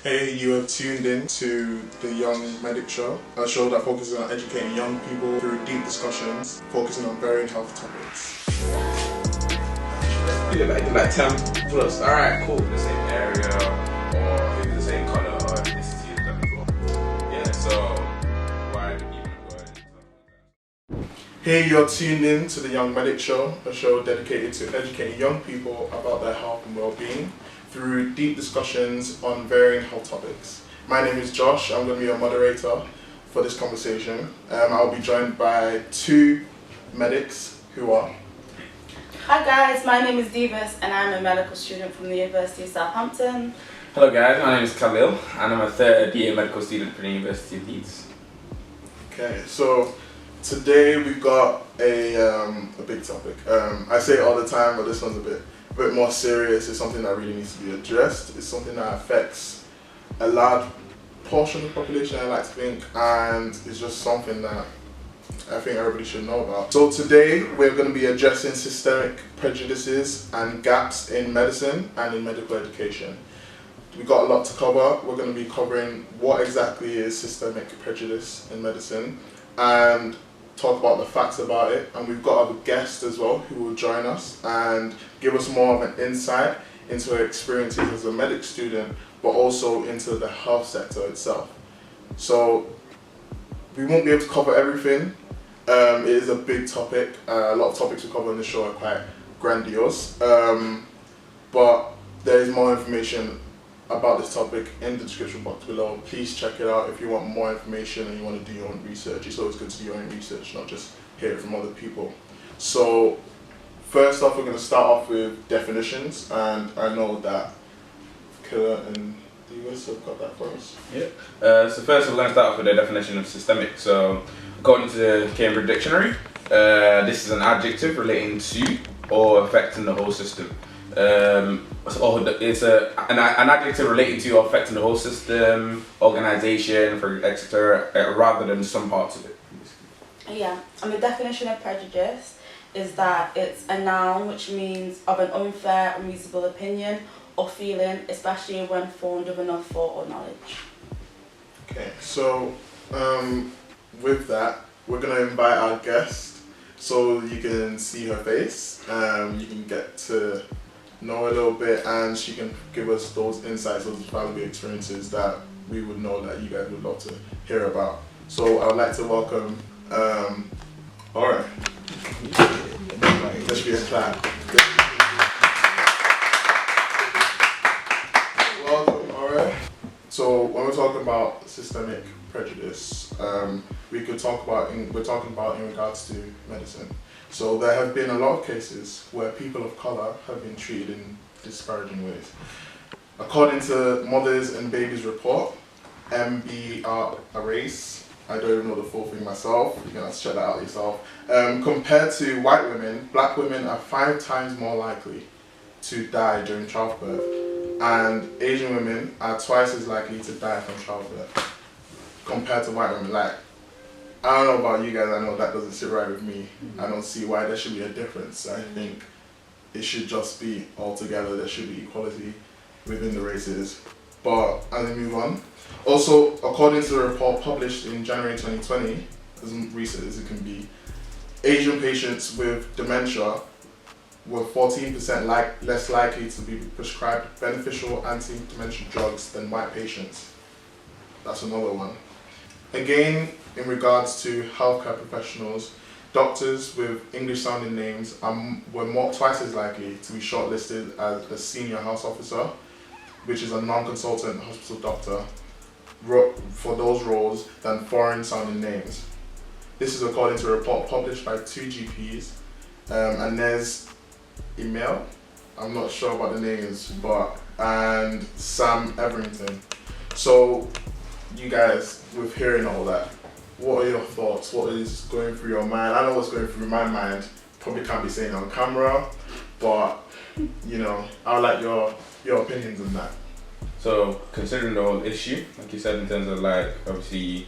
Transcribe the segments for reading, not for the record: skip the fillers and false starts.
Hey, you have tuned in to the Young Medic Show, a show that focuses on educating young people through deep discussions, focusing on varying health topics. Do like 10 plus. Alright, cool. The same area, or maybe the same colour, or ethnicity as them before. Yeah, so why even go into Hey, you're tuned in to the Young Medic Show, a show dedicated to educating young people about their health and well-being through deep discussions on varying health topics. My name is Josh. I'm going to be your moderator for this conversation. I'll be joined by two medics who are... Hi guys, my name is Divas and I'm a medical student from the University of Southampton. Hello guys, my name is Khalil and I'm a third year medical student from the University of Leeds. Okay, so today we've got a big topic. I say it all the time, but this one's a bit more serious. It's something that really needs to be addressed. It's something that affects a large portion of the population, I like to think, and it's just something that I think everybody should know about. So today we're going to be addressing systemic prejudices and gaps in medicine and in medical education. We've got a lot to cover. We're going to be covering what exactly is systemic prejudice in medicine and talk about the facts about it, and we've got other guests as well who will join us and give us more of an insight into her experiences as a medic student, but also into the health sector itself. So we won't be able to cover everything. It is a big topic. A lot of topics we cover on the show are quite grandiose, but there is more information about this topic in the description box below. Please check it out if you want more information and you want to do your own research. It's always good to do your own research, not just hear it from other people. So first off, we're going to start off with definitions, and I know that Killer and Divas have got that for us. Yeah. So first we're going to start off with the definition of systemic. So according to the Cambridge Dictionary, this is an adjective relating to or affecting the whole system. It's an adjective relating to or affecting the whole system, organisation, etc., rather than some parts of it. Yeah, and the definition of prejudice is that it's a noun which means of an unfair, unreasonable opinion or feeling, especially when formed of enough thought or knowledge. Okay, so with that, we're going to invite our guest so you can see her face, you can get to know a little bit, and she can give us those insights, those valuable experiences that we would know that you guys would love to hear about. So I would like to welcome Aura. Let's be a clap. Welcome, Aura. So when we're talking about systemic prejudice, we're talking about in regards to medicine. So there have been a lot of cases where people of colour have been treated in disparaging ways. According to Mothers and Babies Report, MBR Race, I don't even know the full thing myself, you're going to have to check that out yourself. Compared to white women, black women are 5 times more likely to die during childbirth, and Asian women are twice as likely to die from childbirth compared to white women. Like, I don't know about you guys, I know that doesn't sit right with me. I don't see why there should be a difference. I think it should just be all together. There should be equality within the races. But as we move on, also according to the report published in January 2020, as recent as it can be, Asian patients with dementia were 14% less likely to be prescribed beneficial anti-dementia drugs than white patients. That's another one. Again, in regards to healthcare professionals, doctors with English-sounding names were twice as likely to be shortlisted as a senior house officer, which is a non-consultant hospital doctor, for those roles than foreign-sounding names. This is according to a report published by 2 GPs, Inez Email, I'm not sure about the names, and Sam Everington. So, you guys, with hearing all that, what are your thoughts? What is going through your mind? I know what's going through my mind. Probably can't be saying on camera, but you know, I would like your opinions on that. So considering the whole issue, like you said, in terms of like obviously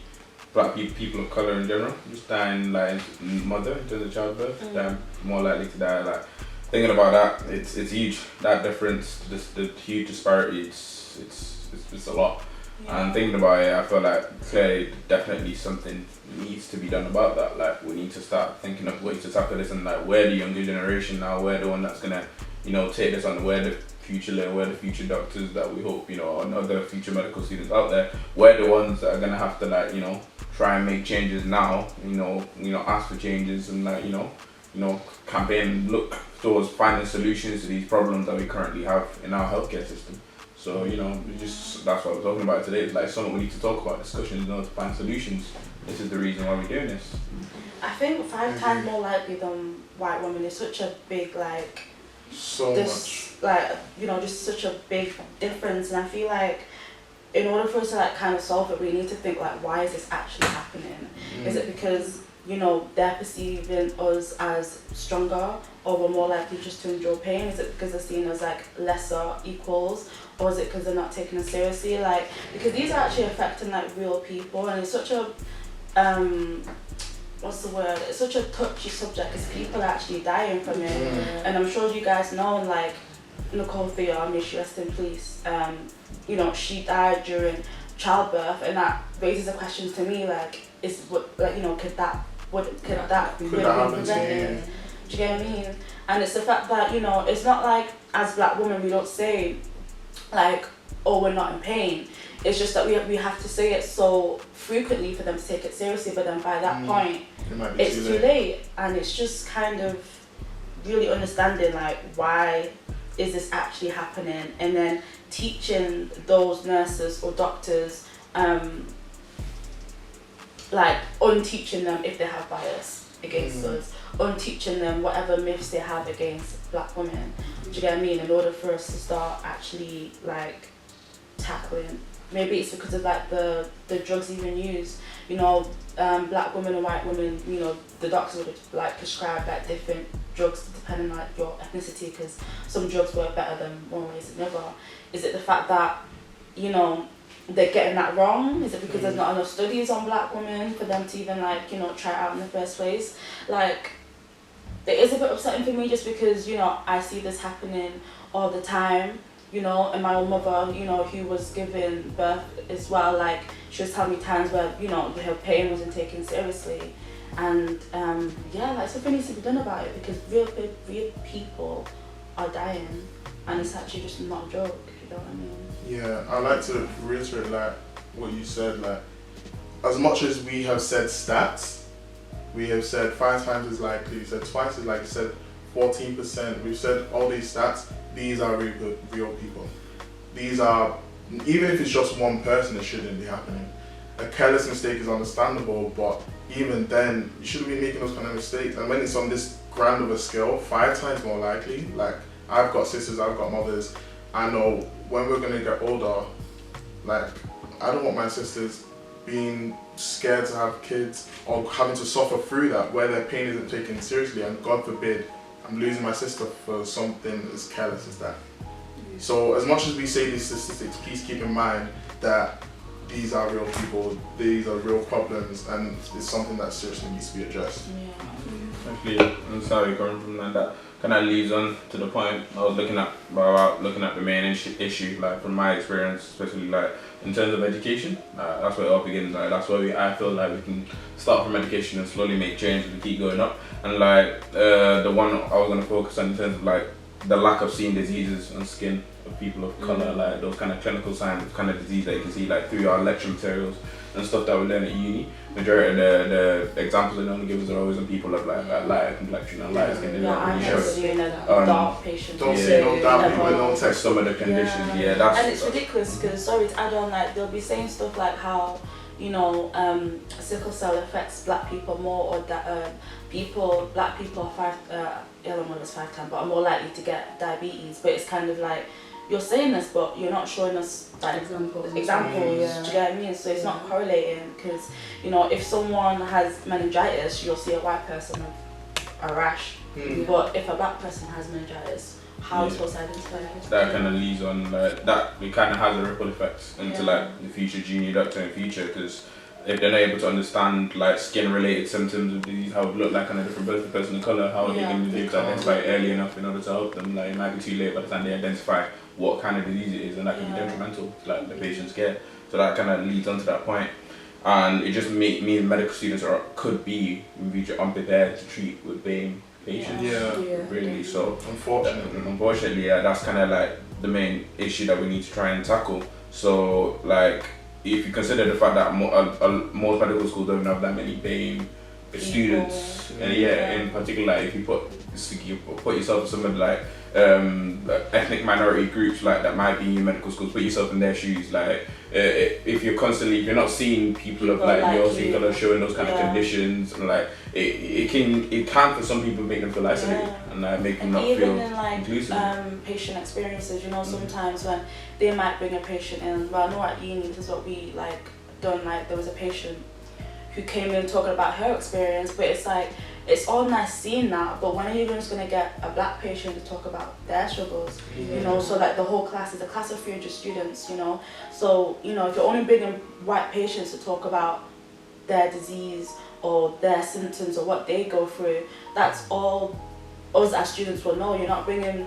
black people of colour in general, just dying like mother in terms of childbirth, they're more likely to die. Like thinking about that, it's huge. That difference, the huge disparity, it's it's a lot. Yeah. And thinking about it, I feel like clearly definitely something needs to be done about that. Like we need to start thinking of ways to tackle this, and like we're the younger generation now, we're the one that's gonna, take this on, we're the future doctors that we hope, and other future medical students out there, we're the ones that are gonna have to try and make changes now, ask for changes and campaign and look towards finding solutions to these problems that we currently have in our healthcare system. So, that's what we're talking about today. It's like something we need to talk about, discussions in order to find solutions. This is the reason why we're doing this. I think 5 times more likely than white women is such a big just such a big difference. And I feel like in order for us to kind of solve it, we need to think why is this actually happening? Is it because they're perceiving us as stronger, or we're more likely just to endure pain? Is it because they're seen as lesser equals, or is it because they're not taking us seriously? Because these are actually affecting real people, and it's such a it's such a touchy subject because people are actually dying from it. And I'm sure you guys know, Nicole Theo, may she rest in peace, she died during childbirth, and that raises a question to me, could that be prevented? Do you get what I mean? And it's the fact that, it's not as black women we don't say oh, we're not in pain. It's just that we have to say it so frequently for them to take it seriously, but then by that point it's too late. And it's just kind of really understanding why is this actually happening, and then teaching those nurses or doctors, unteaching them if they have bias against us, unteaching them whatever myths they have against black women. Do you get what I mean? In order for us to start actually tackling. Maybe it's because of the drugs even used. Black women and white women, the doctors would prescribe different drugs depending on your ethnicity, because some drugs work better than one way than another. Is it the fact that they're getting that wrong? Is it because there's not enough studies on black women for them to even try it out in the first place? It is a bit upsetting for me just because I see this happening all the time. And my own mother, who was giving birth as well, she was telling me times where, her pain wasn't taken seriously. And something needs to be done about it, because real people are dying, and it's actually just not a joke, you know what I mean? Yeah, I'd like to reiterate what you said, as much as we have said stats, we have said 5 times as likely, we said twice as likely, said 14%, we've said all these stats. These are real people. These are, even if it's just one person, it shouldn't be happening. A careless mistake is understandable, but even then, you shouldn't be making those kind of mistakes. And when it's on this grand of a scale, 5 times more likely, I've got sisters, I've got mothers, I know when we're gonna get older, I don't want my sisters being scared to have kids or having to suffer through that, where their pain isn't taken seriously, and God forbid, I'm losing my sister for something as careless as that. So as much as we say these statistics, please keep in mind that these are real people, these are real problems, and it's something that seriously needs to be addressed. Actually, I'm sorry, coming from that kind of leads on to the point I was looking at the main issue, from my experience, especially in terms of education. That's where it all begins. That's where I feel we can start from education and slowly make change and keep going up. And the one I was gonna focus on in terms of the lack of seeing diseases on skin of people of color, those kind of clinical signs of kind of disease that you can see through our lecture materials and stuff that we learn at uni. Majority of the examples they only give us are always on people of lighter complexion and lighter skin. I'm just seeing dark patients. Don't see no dark people, don't text some of the conditions. And it's ridiculous because, sorry to add on, they'll be saying stuff how sickle cell affects black people more, or that black people are 5 times, but are more likely to get diabetes. But it's kind of you're saying this, but you're not showing us examples. Do you get what I mean? So it's not correlating, because if someone has meningitis, you'll see a white person with a rash, but if a black person has meningitis, how are we supposed to identify it? That kind of leads on that. It kind of has a ripple effect into the future junior doctor in the future, because if they're not able to understand like skin-related symptoms of disease, how it would look like on a different person of colour, how are they going to be able to identify it early enough in order to help them? Like, it might be too late by the time they identify what kind of disease it is, and that can be detrimental to like the patient's care. So that kind of leads on to that point. And it just means medical students could be unprepared to treat with BAME patients. Really. So unfortunately, that's kind of like the main issue that we need to try and tackle. So like, if you consider the fact that most medical schools don't have that many BAME students, and in particular, if you put yourself in some of like ethnic minority groups like that might be in medical schools, put yourself in their shoes. Like if you're not seeing people of like your skin color showing those kind of conditions, and like it can for some people make them feel isolated and like make them not feel inclusive. Patient experiences, sometimes when they might bring a patient in. Well, I know at uni this is what we like done. Like there was a patient who came in talking about her experience, but it's like, it's all nice seeing that, but when are you just going to get a black patient to talk about their struggles? So like the whole class is a class of 300 students, so if you're only bringing white patients to talk about their disease or their symptoms or what they go through, that's all us as students will know. You're not bringing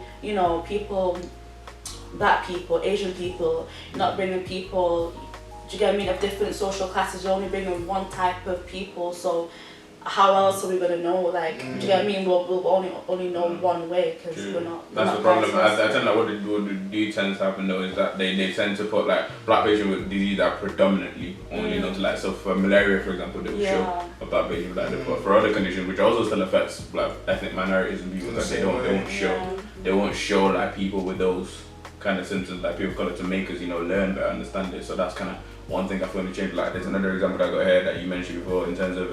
people, black people, Asian people, you're not bringing people, do you get what I mean, of different social classes. You're only bringing one type of people, so how else are we gonna know? Like, do you get what I mean? We'll only know one way because we're not. That's the problem. I think that what do tends to happen though is that they tend to put like black patients with disease that predominantly only known to like, so for malaria for example they will show a black patient with that, but for other conditions which also still affects like ethnic minorities and people that they won't show like people with those kind of symptoms like people of colour to make us learn better, understand it. So that's kind of one thing I feel to change. Like there's another example that I got here that you mentioned before in terms of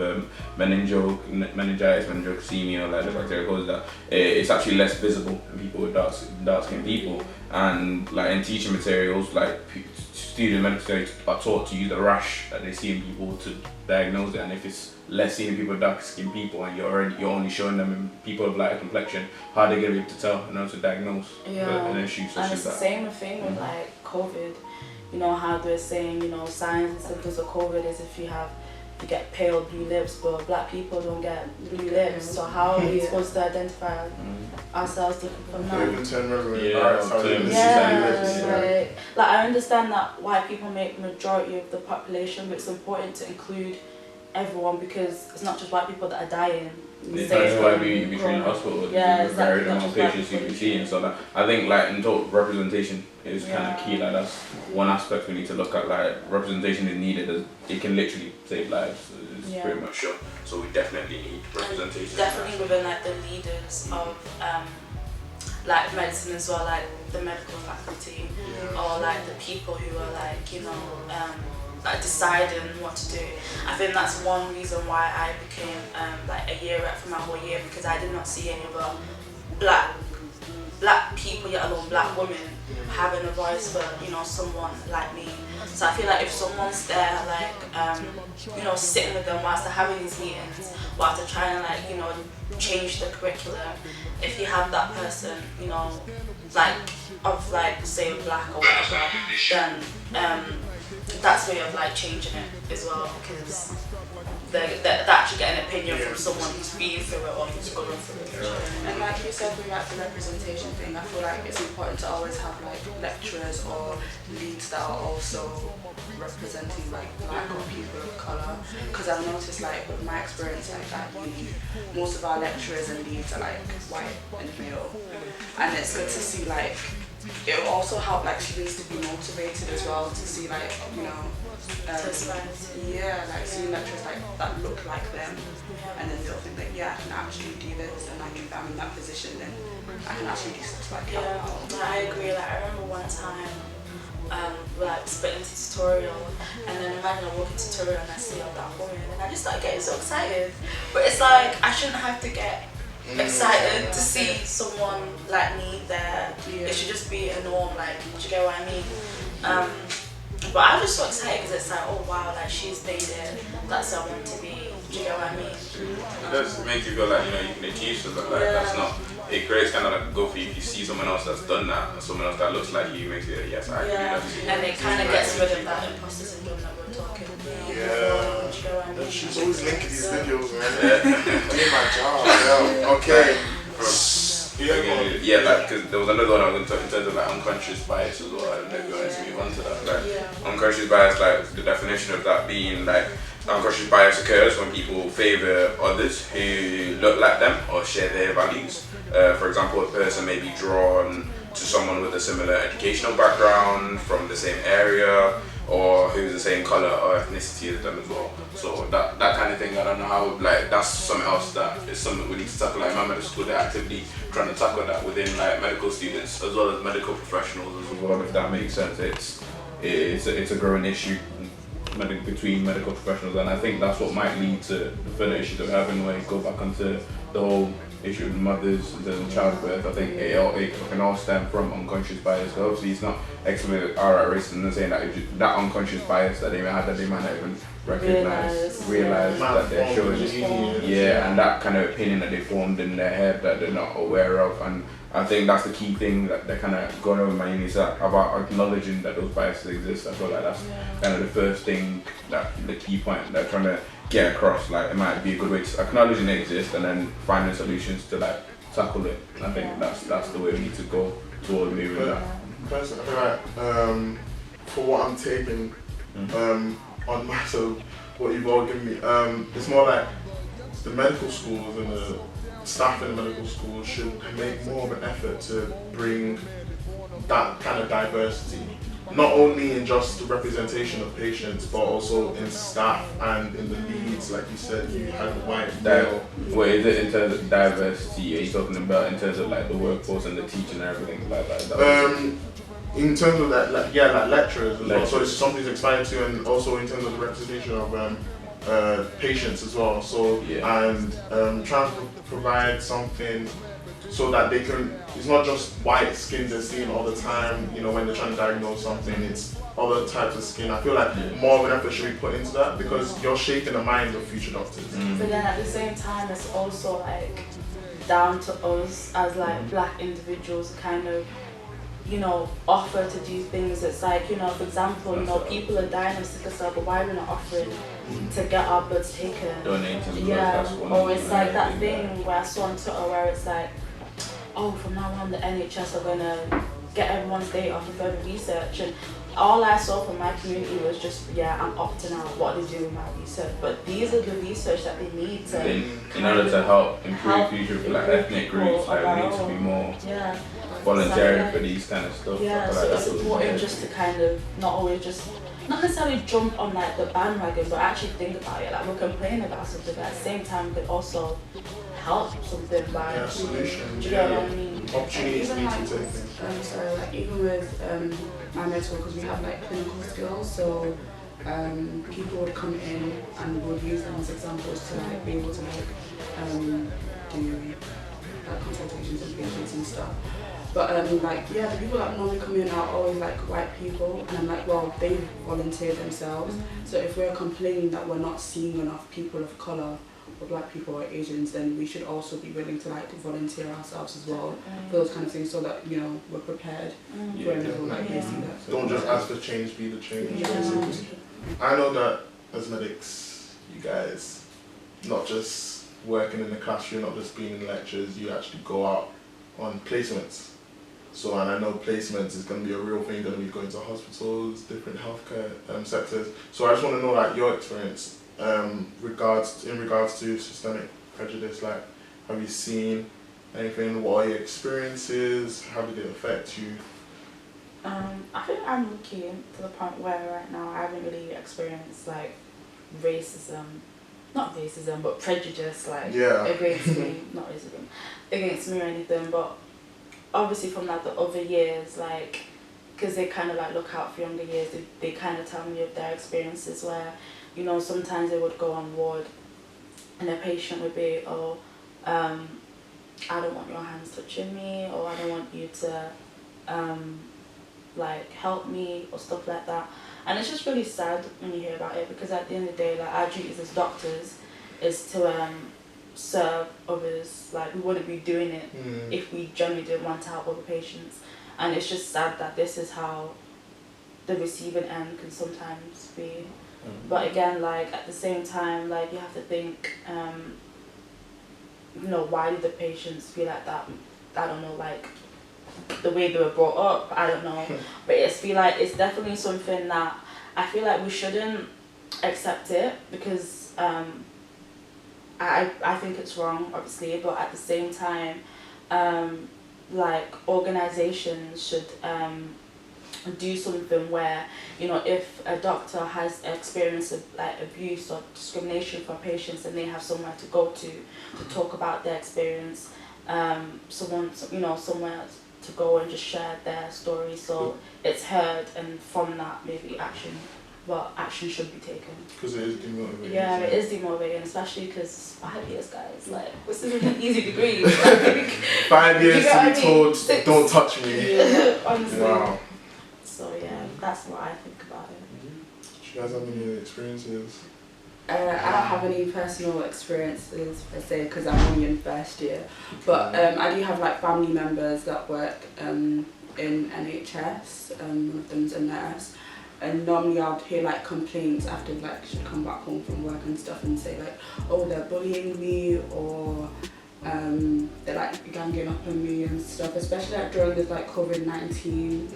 meningitis, meningococcal, like the bacteria causes that. It's actually less visible in people with dark skinned people, and like in teaching materials, like students medical students are taught to use the rash that they see in people to diagnose it. And if it's less seen in people with dark skinned people, and you're only showing them in people of lighter complexion, how are they gonna be able to tell and how to diagnose an issue such as that? And it's the same thing with like COVID. How they're saying, signs and symptoms of COVID is if you get pale blue lips, but black people don't get blue lips. So how are we supposed to identify ourselves different from that? Like I understand that white people make the majority of the population, but it's important to include everyone because it's not just white people that are dying. That's why we treat in hospital. Very amount patients you be seeing. So like, I think like in total representation is kind of key. Like that's one aspect we need to look at. Like representation is needed. It can literally save lives. It's pretty much sure. So we definitely need representation. Definitely within like the leaders of like medicine as well, like the medical faculty or like the people who are like like deciding what to do. I think that's one reason why I became like a year rep for my whole year, because I did not see any other black people, yet alone black women, having a voice for someone like me. So I feel like if someone's there like sitting with them whilst they're having these meetings, whilst they're trying to change the curriculum, if you have that person like of like say black or whatever, then that's a way of like changing it as well, because they actually get an opinion from someone who's been through it or who's going through it. And like you said, with like the representation thing, I feel like it's important to always have like lecturers or leads that are also representing like black or people of colour, because I've noticed like with my experience like at uni, most of our lecturers and leads are like white and male, and it's good to see like it will also help like students to be motivated as well to see like like seeing lecturers like that look like them, and then they'll think like I can actually do this, and like if I'm in that position then I can actually do stuff like that. I agree. Like I remember one time like split into tutorial, and then imagine I walk into tutorial and I see a black woman and I just start getting so excited, but it's like I shouldn't have to get excited to see someone like me there. It should just be a norm, like, do you get what I mean? But I'm just so excited because it's like, oh wow, like she's made it, that's how I want to be, do you get what I mean? It does make you feel like, you can achieve something like that's not, it creates kind of like a goal for you if you see someone else that's done that, and someone else that looks like you, makes you yes, I can do that. And it kind of gets rid of that imposter syndrome that we're talking about. She's always linking these videos, man. Doing my job. Yeah. Okay. Yeah, like, because there was another one I was going to talk in terms of like unconscious bias as well. I don't know if you wanted to move on to that. Like, unconscious bias, like the definition of that being like unconscious bias occurs when people favour others who look like them or share their values. For example, a person may be drawn to someone with a similar educational background from the same area, or who's the same colour or ethnicity as them as well. So that kind of thing, I don't know how, like, that's something else that is something we need to tackle. Like in my medical school, they're actively trying to tackle that within like medical students as well as medical professionals as well. If that makes sense, it's a growing issue between medical professionals, and I think that's what might lead to the further issues that we're having when we go back onto the whole issue with mothers and childbirth. I think it can all stem from unconscious bias. So obviously it's not explicitly outright racism and saying that unconscious bias that they might have, that they might not even realize that they're showing, and that kind of opinion that they formed in their head that they're not aware of. And I think that's the key thing that they're kind of going over my uni, is about acknowledging that those biases exist. I feel like that's kind of the first thing, that the key point they're trying to get across. Like, it might be a good way to acknowledging they exist and then finding solutions to like tackle it. I think that's the way we need to go towards moving that. Personally, I feel like for what I'm taking on myself, what you've all given me, it's more like the medical schools and the staff in the medical schools should make more of an effort to bring that kind of diversity, not only in just the representation of patients, but also in staff and in the leads. Like you said, you had white male. Wait, is it in terms of diversity? Are you talking about in terms of like the workforce and the teaching and everything like that? In terms of that, like lecturers as well. So it's something to expand to, and also in terms of the representation of patients as well. So and trying to provide something so that they can. It's not just white skin they're seeing all the time. You know, when they're trying to diagnose something, it's other types of skin. I feel like more of an effort should be put into that, because you're shaping the mind of future doctors. But then at the same time, it's also like down to us as like black individuals, kind of, you know, offer to do things. It's like, you know, for example, you know, people are dying of sickle cell, but why are we not offering to get our blood taken? Donating. Or it's like that thing where I saw on Twitter where it's like, oh, from now on the NHS are gonna get everyone's data for further research, and all I saw from my community was just, I'm opting out, what they do with my research. But these are the research that they need to in order to help improve future black ethnic groups, like we need to be more volunteering for these kind of stuff. So it's important just to kind of not necessarily jump on like the bandwagon, but actually think about it. Like, we're complaining about something, but at the same time we could also help something by solutions. What I mean? Opportunities even need like, to take things. sorry, like even with my mentor, because we have like clinical skills, so people would come in and would use them as examples to like be able to like do like consultations with patients and stuff. But like the people that normally come in are always like white people, and I'm like, well, they volunteer themselves. So if we're complaining that we're not seeing enough people of colour, or black people or Asians, then we should also be willing to like volunteer ourselves as well for those kind of things, so that, you know, we're prepared whenever like they see that. Don't just ask for change, be the change. Basically. I know that as medics, you guys not just working in the classroom, not just being in lectures, you actually go out on placements. So, and I know placements is going to be a real thing, going to be going to hospitals, different healthcare sectors. So I just want to know, like, your experience in regards to systemic prejudice. Like, have you seen anything? What are your experiences? How did it affect you? I think I'm lucky to the point where right now I haven't really experienced like not racism, but prejudice, like against me, not racism, against me or anything. But obviously from like the other years, like, because they kind of like look out for younger years, they kind of tell me of their experiences where, you know, sometimes they would go on ward and a patient would be, I don't want your hands touching me, or I don't want you to like help me, or stuff like that. And it's just really sad when you hear about it, because at the end of the day, like, our duties as doctors is to serve others. Like, we wouldn't be doing it if we genuinely didn't want to help other patients. And it's just sad that this is how the receiving end can sometimes be. But again, like at the same time, like you have to think, you know, why did the patients feel like that? I don't know, like the way they were brought up, I don't know. But it's definitely something that I feel like we shouldn't accept it, because I think it's wrong, obviously, but at the same time, like organizations should do something where, you know, if a doctor has experience of like abuse or discrimination from patients and they have somewhere to go to talk about their experience, somewhere to go and just share their story, so it's heard, and from that maybe action should be taken. Because it is demotivating. Yeah, it is demotivating, especially because 5 years, guys, like, this is an easy degree. Like, 5 years to be told, don't touch me. Yeah, honestly. Wow. So yeah, that's what I think about it. Do you guys have any experiences? I don't have any personal experiences per se, because I'm only in first year, but I do have like family members that work in NHS. One of them's a nurse, and normally I'd hear like complaints after like she'd come back home from work and stuff and say like, oh, they're bullying me, or they're like ganging up on me and stuff, especially like during this like COVID-19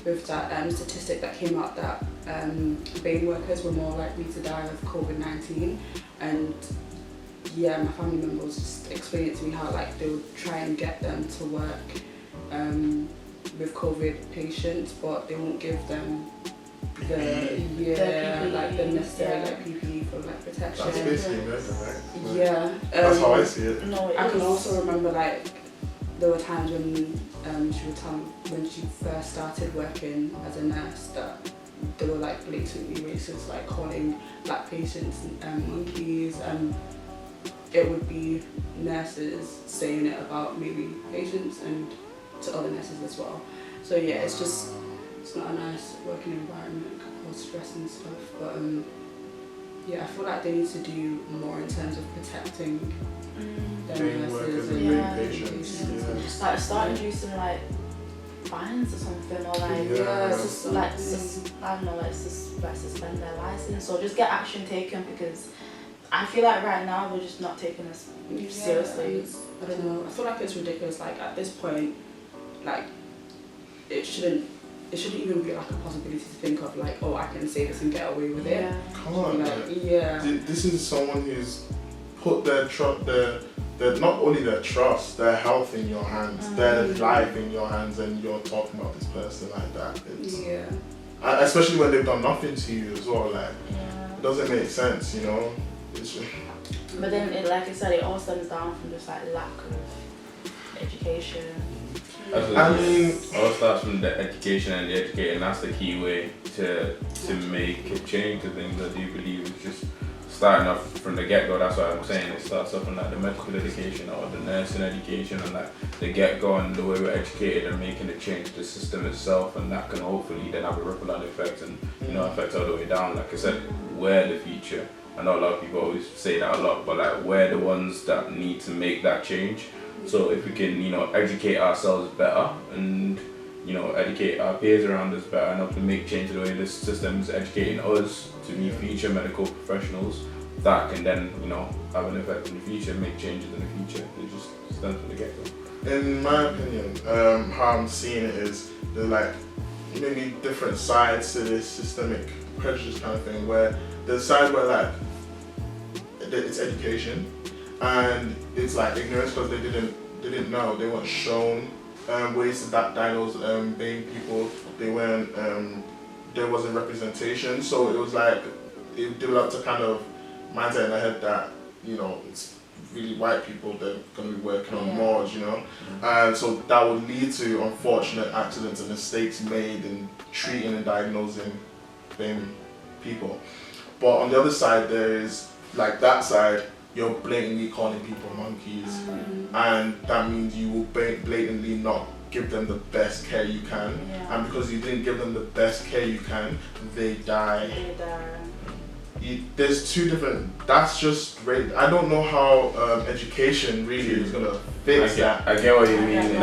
with that statistic that came out that BAME workers were more likely to die of COVID-19, and yeah, my family member was just explaining to me how like they would try and get them to work with COVID patients, but they won't give them the necessary like PPE for like protection. That's basically murder, right? Yeah. That's how I see it. No, I can also remember like there were times when she would tell me when she first started working as a nurse that they were like blatantly racist, like calling black patients monkeys, and it would be nurses saying it about maybe patients and to other nurses as well. So yeah, it's not a nice working environment, it can cause stress and stuff, but yeah, I feel like they need to do more in terms of protecting their nurses and patients. Like start introducing like fines or something, or like suspend their license, or just get action taken, because I feel like right now we're just not taking this seriously. I don't know, I feel like it's ridiculous, like at this point, like it shouldn't even be like a possibility to think of like, oh, I can say this and get away with it. Come on, like, yeah. This is someone who's put their not only their trust, their health in your hands, their life in your hands, and you're talking about this person like that. Especially when they've done nothing to you as well. Like, it doesn't make sense, you know. But then, like I said, it all stems down from just like lack of education. I mean, it all starts from the education and the educating. That's the key way to make a change to things. I do believe it's just starting off from the get-go. That's what I'm saying. It starts off from like the medical education or the nursing education, and like the get-go and the way we're educated and making a change to the system itself, and that can hopefully then have a ripple-on effect and affect all the way down. Like I said, we're the future. I know a lot of people always say that a lot, but like we're the ones that need to make that change. So if we can, educate ourselves better and, educate our peers around us better and help to make change the way this system is educating us to be future medical professionals, that can then, have an effect in the future, make changes in the future. It just stands from the get-go. In my opinion, how I'm seeing it is there's like maybe different sides to this systemic prejudice kind of thing, where there's a side where like it's education, and it's like ignorance because they didn't know, they weren't shown ways to diagnose BAME people. They weren't there wasn't representation, so it was like it developed a kind of mindset in their head that it's really white people that are going to be working on wards, and so that would lead to unfortunate accidents and mistakes made in treating and diagnosing BAME people. But on the other side, there is like that side, you're blatantly calling people monkeys, and that means you will blatantly not give them the best care you can, and because you didn't give them the best care you can, they die. There's two different, that's just great. I don't know how education really is going to fix that. I get what you mean.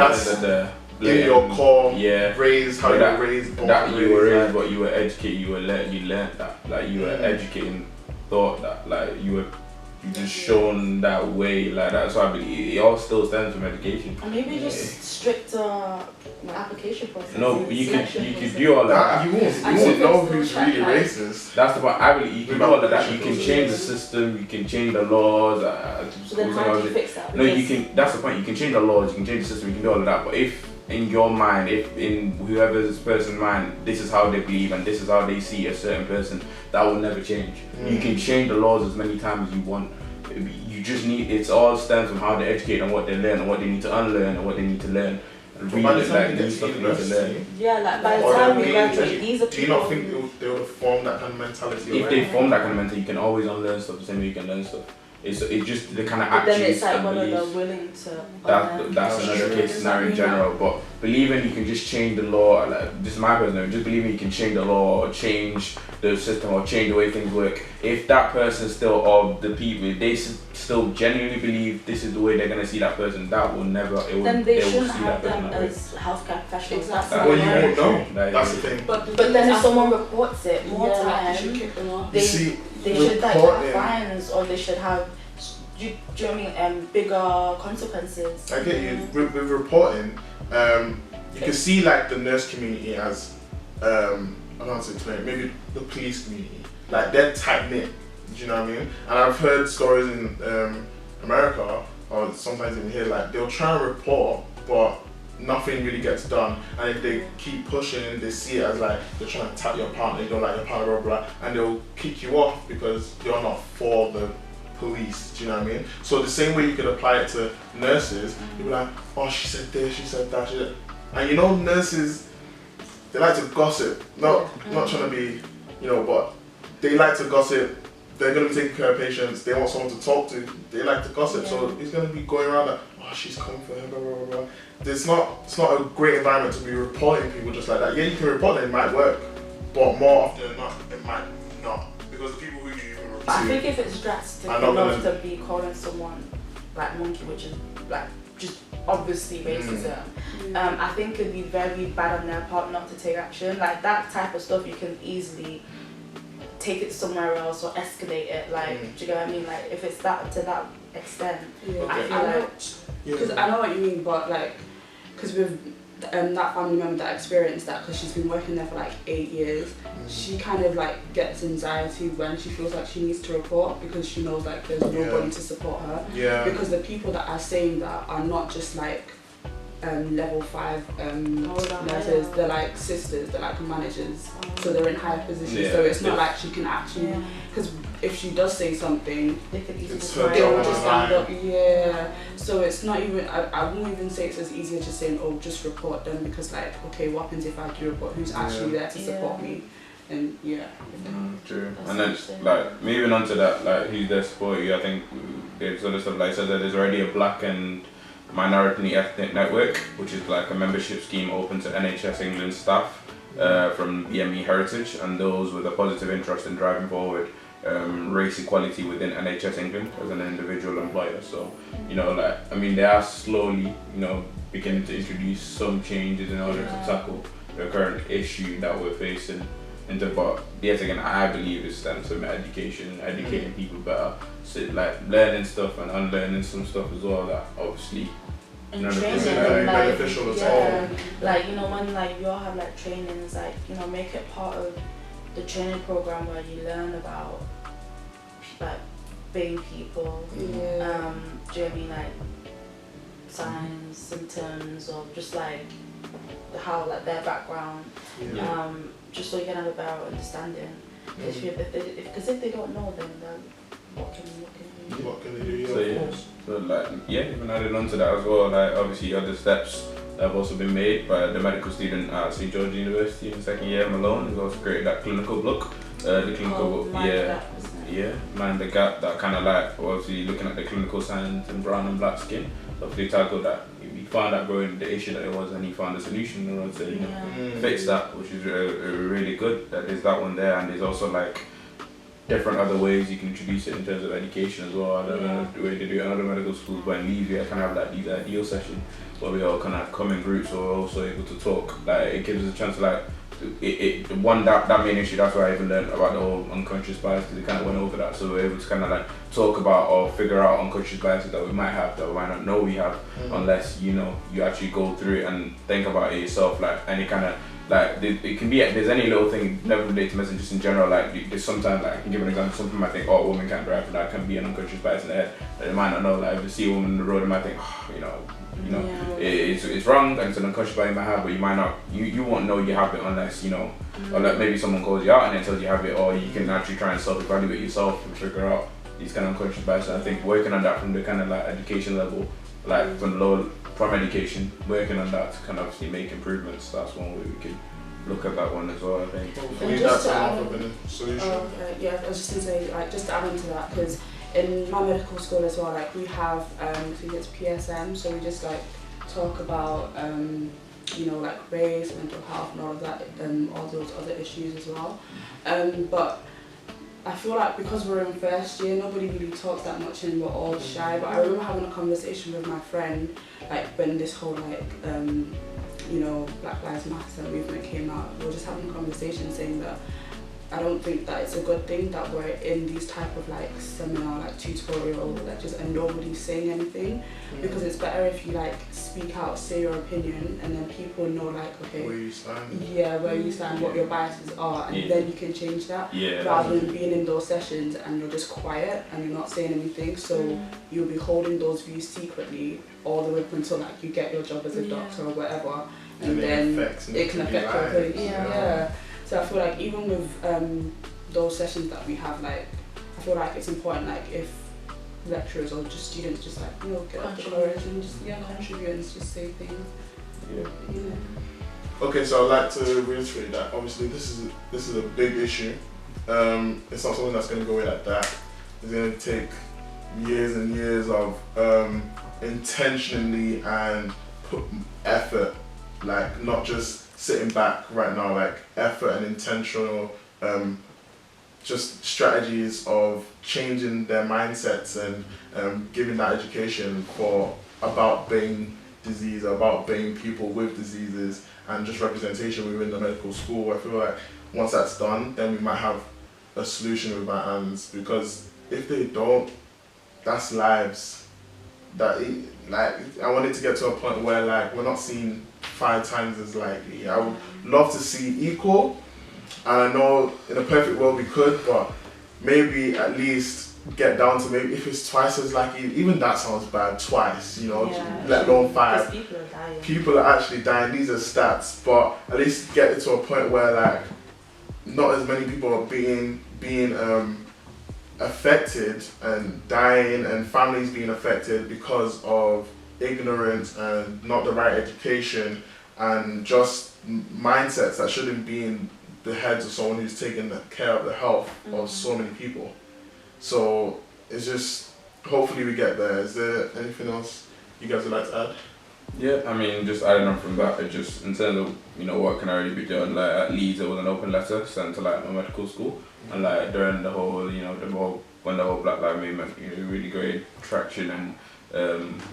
in your core, yeah, raised how you were raised, that you were raised, but you were educated, you learned that, like you were educating, thought that, like you just shown that way, like that's why I believe it all still stems from education. And maybe just stricter application process. No, you could do all that. You won't know who's really racist. That's the point. I believe you can do all of that. You can change the system. You can change the laws. So then how do you fix that? No, you can. That's the point. You can change the laws. You can change the system. You can do all of that. But if in your mind, if in whoever's person's mind, this is how they believe and this is how they see a certain person, that will never change. You can change the laws as many times as you want. You just need. It's all stems from how they educate and what they learn and what they need to unlearn and what they need to learn. By the time you get to university, by the time we graduate, these are people. Do you not think they would have formed that kind of mentality? If they form that kind of mentality, you can always unlearn stuff the same way you can learn stuff. It's just the kind of attitudes. Then it's like and whether beliefs. they're willing to. That's another case scenario in general. But believing you can just change the law, like this is my personal, just believing you can change the law or change the system or change the way things work. If that person still, or the people, if they still genuinely believe this is the way they're gonna see that person, that will never. Then they shouldn't have them as healthcare professionals. Well, you won't know. That's the thing. But then if someone reports it more time, you should kick them off. they should like have fines, or they should have. Do you know what I mean? Bigger consequences. I get you. With reporting, you can see like the nurse community as I don't know how to explain it. Maybe the police community, like they're tight knit. Do you know what I mean? And I've heard stories in America, or sometimes even here, like they'll try and report, but nothing really gets done. And if they keep pushing, they see it as like they're trying to tap your partner, you don't like your partner, blah blah, and they'll kick you off because you're not for the police. Do you know what I mean? So the same way you could apply it to nurses, you'd be like, oh, she said this, she said that, and you know, nurses, they like to gossip. Not trying to be, but they like to gossip. They're going to be taking care of patients. They want someone to talk to. They like to gossip. Yeah. So it's going to be going around that, oh, she's coming for him, blah, blah, blah, blah. It's not a great environment to be reporting people just like that. Yeah, you can report it, it might work. But more often than not, it might not. Because the people who you even report I think if it's drastic enough to be calling someone like monkey, which is like just obviously racism, I think it'd be very bad on their part not to take action. Like that type of stuff, you can easily take it somewhere else or escalate it. Like, do you know what I mean? Like if it's that to that extent, I feel like because I know what you mean, but like because with that family member that experienced that, because she's been working there for like 8 years, she kind of like gets anxiety when she feels like she needs to report, because she knows like there's nobody to support her. Because the people that are saying that are not just like level 5 nurses, they're like sisters, they're like managers, so they're in higher positions. So it's not like she can actually, because if she does say something, they will just stand up. So it's not even, I won't even say it's as easy as just saying, oh, just report them, because like, okay, what happens if I do report? Who's actually there to support me? And true. And then like moving on to that, like who's there to support you, I think there's other stuff like, so that there's already a black and minority ethnic network, which is like a membership scheme open to NHS England staff from BME heritage and those with a positive interest in driving forward race equality within NHS England as an individual employer. So, they are slowly, beginning to introduce some changes in order to tackle the current issue that we're facing. But yet again, I believe it stems from education, educating people better, so like learning stuff and unlearning some stuff as well. That obviously, and training, very beneficial as well. Like when like you all have like trainings, like make it part of the training program where you learn about like being people. Do you know what I mean, like signs, symptoms, or just like how like their background. Just so you can have a better understanding. Because if they don't know, then what can they do? So like, even added on to that as well, like obviously other steps that have also been made by the medical student at St George University in the second year, Malone, who's also created that clinical book. The clinical book, Mind the Gap, that kind of like obviously looking at the clinical signs in brown and black skin. So if they tackled that, he found out growing the issue that it was, and he found a solution in order to fix that, which is really good. That there's that one there, and there's also like different other ways you can introduce it in terms of education as well. I don't know the way they do it in other medical schools, but in Leeds we kind of have like these ideal sessions where we all kind of come in groups or we're also able to talk. Like it gives us a chance to like that main issue. That's why I even learned about the whole unconscious bias, because we kind of went over that. So we're able to kind of like talk about or figure out unconscious biases that we might have that we might not know we have, unless you actually go through it and think about it yourself. Like any kind of like it can be there's any little thing never related to medicine, just in general. Like there's sometimes like I can give an example. Something might think, oh, a woman can't drive, and that can be an unconscious bias in the head. But they might not know. Like if you see a woman on the road, they might think, it's wrong and it's an unconscious bias you might have, but you might not. You won't know you have it unless or like maybe someone calls you out and then tells you have it, or you can actually try and self-evaluate yourself and figure out these kind of unconscious biases. I think working on that from the kind of like education level, like from education, working on that to kind of obviously make improvements. That's one way we can look at that one as well, I think. Hopefully that's a solution. I was just going to say, like, just to add on to that, because in my medical school as well, like we have, I think it's PSM, so we just like talk about, like race, mental health and all of that, all those other issues as well. But I feel like because we're in first year, nobody really talks that much and we're all shy. But I remember having a conversation with my friend, like when this whole Black Lives Matter movement came out. We were just having a conversation saying that I don't think that it's a good thing that we're in these type of like seminar, like tutorial lectures, and nobody's saying anything, because it's better if you like speak out, say your opinion, and then people know like, okay, where you stand. Yeah, where you stand, what your biases are, and then you can change that. Rather than being in those sessions and you're just quiet and you're not saying anything, so you'll be holding those views secretly all the way up until like you get your job as a doctor or whatever, and then it can affect your career. So I feel like even with those sessions that we have, like I feel like it's important, like if lecturers or just students just like get up the courage and just contribute and just say things. Okay, so I'd like to reiterate that obviously this is a big issue. It's not something that's going to go away like that. It's going to take years and years of intentionally and put effort, like not just sitting back right now, like effort and intentional just strategies of changing their mindsets and giving that education about being disease, about being people with diseases, and just representation within the medical school. I feel like once that's done, then we might have a solution with our hands, because if they don't, that's lives. I want it to get to a point where like we're not seen 5 times as likely. I would love to see equal, and I know in a perfect world we could, but maybe at least get down to maybe if it's twice as likely. Even that sounds bad, twice, let alone 5. People are dying. People are actually dying, these are stats, but at least get it to a point where like not as many people are being affected and dying, and families being affected because of ignorance and not the right education and just mindsets that shouldn't be in the heads of someone who's taking care of the health of so many people. So it's just, hopefully we get there. Is there anything else you guys would like to add? Yeah, I mean, just adding on from that, it just in terms of what can already be done. Like at Leeds, there was an open letter sent to like my medical school, and like during the whole, when the whole Black Lives Movement, really great traction and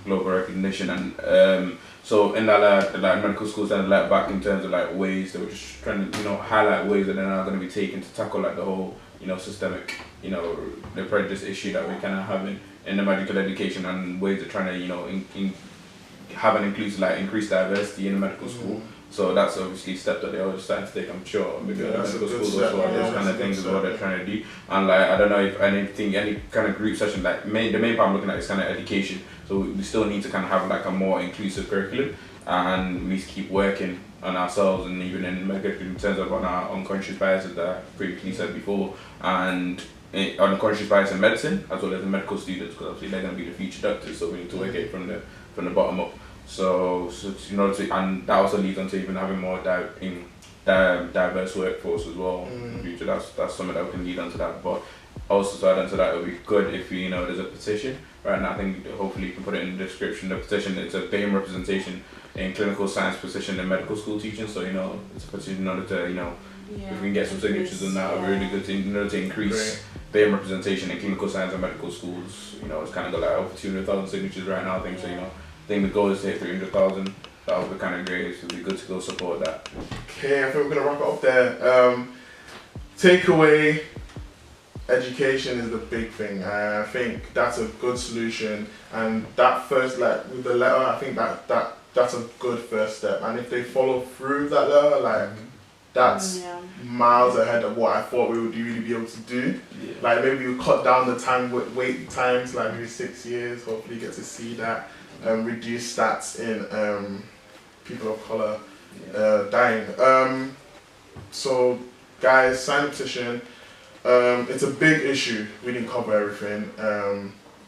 global recognition, and so in that like medical schools then like back in terms of like ways they were just trying to highlight ways that they're now going to be taken to tackle like the whole systemic the prejudice issue that we're kind of having in the medical education, and ways of trying to have an increased diversity in the medical school. So that's obviously a step that they're always starting to take, I'm sure. Maybe other medical schools also those kind of things is what they're trying to do. And like I don't know if any kind of group session, like the main part I'm looking at is kind of education. So we still need to kind of have like a more inclusive curriculum, and we keep working on ourselves, and even in medical in terms of on our unconscious biases that I previously said before, and unconscious bias in medicine as well as in medical students, because obviously they're going to be the future doctors. So we need to work it from the bottom up. So and that also leads on to even having more diverse workforce as well in the future. That's something that we can lead on to that. But also to add on to that, it would be good if there's a petition. Right now, I think hopefully you can put it in the description. The petition, it's a BAME representation in clinical science position in medical school teaching. So it's a petition in order to if we can get some signatures on that, it would be really good to increase BAME representation in clinical science and medical schools. You know, it's kind of got like over 200,000 signatures right now, I think. So, you know, I think the goal is to hit 300,000. That would be kind of great. So it'd be good to go support that. Okay, I think we're going to wrap it up there. Takeaway, education is the big thing. I think that's a good solution. And that first, like with the letter, I think that's a good first step. And if they follow through that letter, like, that's miles ahead of what I thought we would really be able to do. Yeah. Like maybe we cut down the time wait times, like maybe 6 years. Hopefully get to see that. Reduce stats in people of colour dying. So guys, sign the petition. It's a big issue. We didn't cover everything.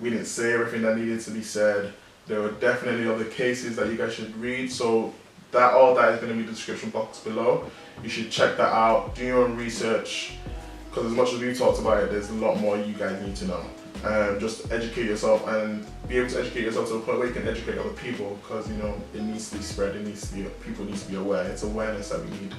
We didn't say everything that needed to be said. There were definitely other cases that you guys should read. So all that is going to be in the description box below. You should check that out, do your own research, because as much as we've talked about it, there's a lot more you guys need to know. Just educate yourself and be able to educate yourself to the point where you can educate other people, because you know it needs to be spread, people need to be aware. It's awareness that we need.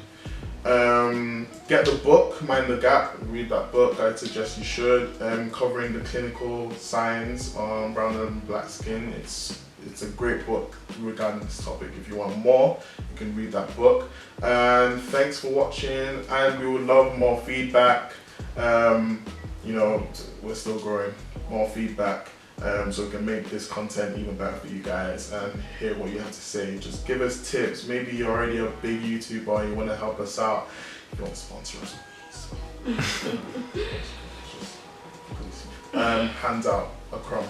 Get the book, Mind the Gap, read that book. I suggest you should. Covering the clinical signs on brown and black skin. It's a great book regarding this topic. If you want more, you can read that book. And thanks for watching, and we would love more feedback. You know, we're still growing. More feedback, so we can make this content even better for you guys and hear what you have to say. Just give us tips. Maybe you're already a big YouTuber and you want to help us out. If you want to sponsor us, please. Hands out a crumb.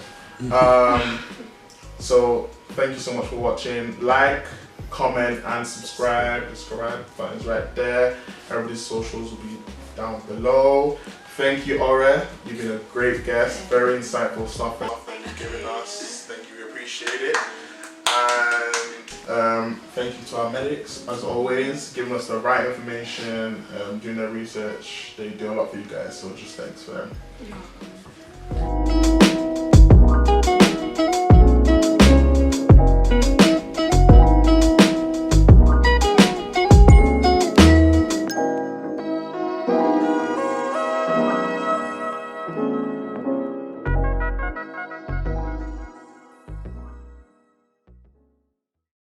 So thank you so much for watching. Like, comment and subscribe. The subscribe button's right there. Everybody's socials will be down below. Thank you, Ore. You've been a great guest. Very insightful stuff that you've given us. Thank you, we appreciate it. And thank you to our medics, as always, giving us the right information, doing their research. They do a lot for you guys, so just thanks for them.